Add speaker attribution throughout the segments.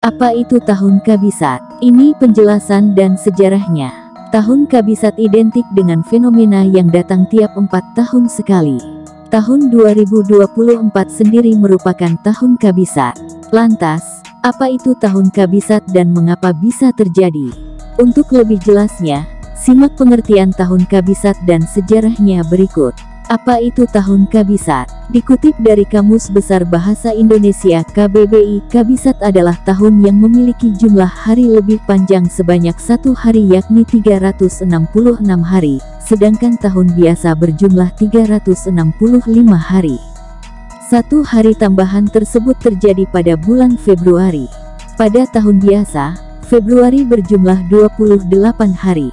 Speaker 1: Apa itu tahun kabisat? Ini penjelasan dan sejarahnya. Tahun kabisat identik dengan fenomena yang datang tiap 4 tahun sekali. Tahun 2024 sendiri merupakan tahun kabisat. Lantas, apa itu tahun kabisat dan mengapa bisa terjadi? Untuk lebih jelasnya, simak pengertian tahun kabisat dan sejarahnya berikut. Apa itu tahun kabisat? Dikutip dari Kamus Besar Bahasa Indonesia KBBI, kabisat adalah tahun yang memiliki jumlah hari lebih panjang sebanyak 1 hari yakni 366 hari, sedangkan tahun biasa berjumlah 365 hari. 1 hari tambahan tersebut terjadi pada bulan Februari. Pada tahun biasa, Februari berjumlah 28 hari.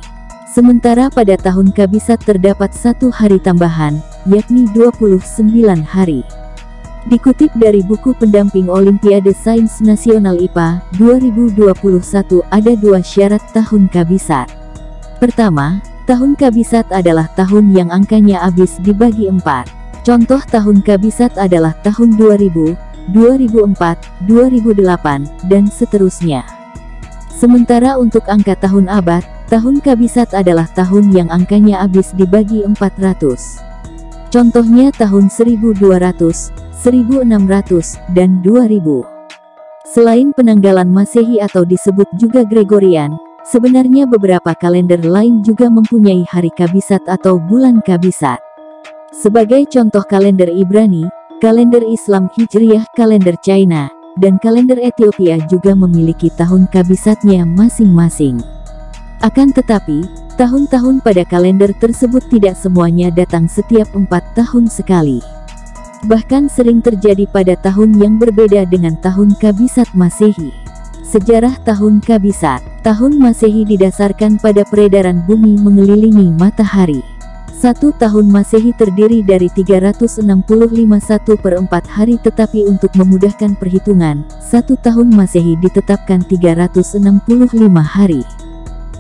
Speaker 1: Sementara pada tahun kabisat terdapat 1 hari tambahan, yakni 29 hari. Dikutip dari buku pendamping Olimpiade Sains Nasional IPA 2021, ada 2 syarat tahun kabisat. Pertama, tahun kabisat adalah tahun yang angkanya habis dibagi 4. Contoh tahun kabisat adalah tahun 2000, 2004, 2008, dan seterusnya. Sementara untuk angka tahun abad, tahun kabisat adalah tahun yang angkanya habis dibagi 400. Contohnya tahun 1200, 1600, dan 2000. Selain penanggalan Masehi atau disebut juga Gregorian, sebenarnya beberapa kalender lain juga mempunyai hari kabisat atau bulan kabisat. Sebagai contoh kalender Ibrani, kalender Islam Hijriyah, kalender China, dan kalender Ethiopia juga memiliki tahun kabisatnya masing-masing. Akan tetapi, tahun-tahun pada kalender tersebut tidak semuanya datang setiap 4 tahun sekali. Bahkan sering terjadi pada tahun yang berbeda dengan tahun kabisat Masehi. Sejarah tahun kabisat. Tahun Masehi didasarkan pada peredaran bumi mengelilingi matahari. 1 tahun Masehi terdiri dari 365 1/4 hari, tetapi untuk memudahkan perhitungan, 1 tahun Masehi ditetapkan 365 hari.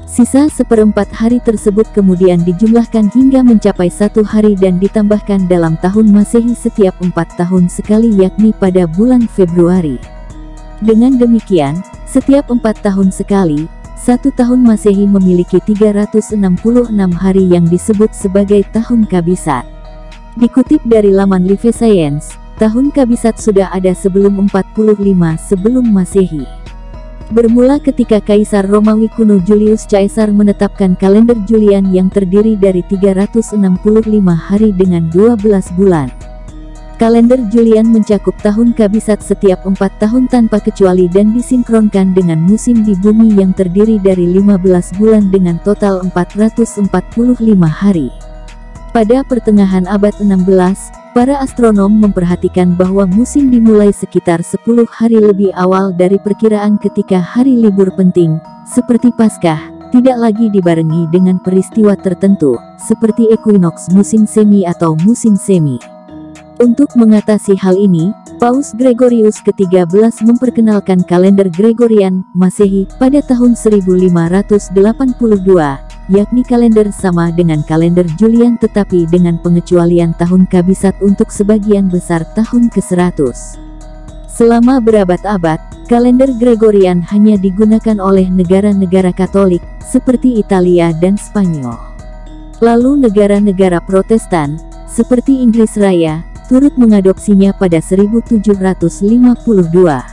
Speaker 1: Sisa 1/4 hari tersebut kemudian dijumlahkan hingga mencapai 1 hari dan ditambahkan dalam tahun Masehi setiap 4 tahun sekali, yakni pada bulan Februari. Dengan demikian, setiap 4 tahun sekali, 1 tahun Masehi memiliki 366 hari yang disebut sebagai tahun kabisat. Dikutip dari laman Live Science, tahun kabisat sudah ada sebelum 45 sebelum Masehi. Bermula ketika Kaisar Romawi kuno Julius Caesar menetapkan kalender Julian yang terdiri dari 365 hari dengan 12 bulan. Kalender Julian mencakup tahun kabisat setiap 4 tahun tanpa kecuali dan disinkronkan dengan musim di bumi yang terdiri dari 15 bulan dengan total 445 hari. Pada pertengahan abad 16, para astronom memperhatikan bahwa musim dimulai sekitar 10 hari lebih awal dari perkiraan ketika hari libur penting, seperti Paskah, tidak lagi dibarengi dengan peristiwa tertentu, seperti ekuinoks musim semi atau musim semi. Untuk mengatasi hal ini, Paus Gregorius ke-13 memperkenalkan kalender Gregorian Masehi pada tahun 1582, yakni kalender sama dengan kalender Julian tetapi dengan pengecualian tahun kabisat untuk sebagian besar tahun ke-100. Selama berabad-abad, kalender Gregorian hanya digunakan oleh negara-negara Katolik, seperti Italia dan Spanyol. Lalu negara-negara Protestan, seperti Inggris Raya, turut mengadopsinya pada 1752.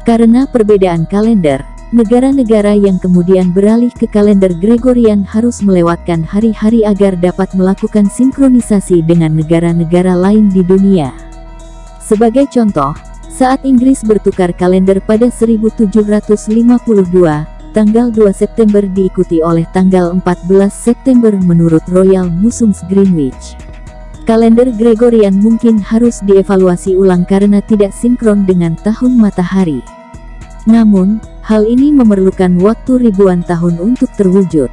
Speaker 1: Karena perbedaan kalender, negara-negara yang kemudian beralih ke kalender Gregorian harus melewatkan hari-hari agar dapat melakukan sinkronisasi dengan negara-negara lain di dunia. Sebagai contoh, saat Inggris bertukar kalender pada 1752, tanggal 2 September diikuti oleh tanggal 14 September menurut Royal Museums Greenwich. Kalender Gregorian mungkin harus dievaluasi ulang karena tidak sinkron dengan tahun matahari. Namun, hal ini memerlukan waktu ribuan tahun untuk terwujud.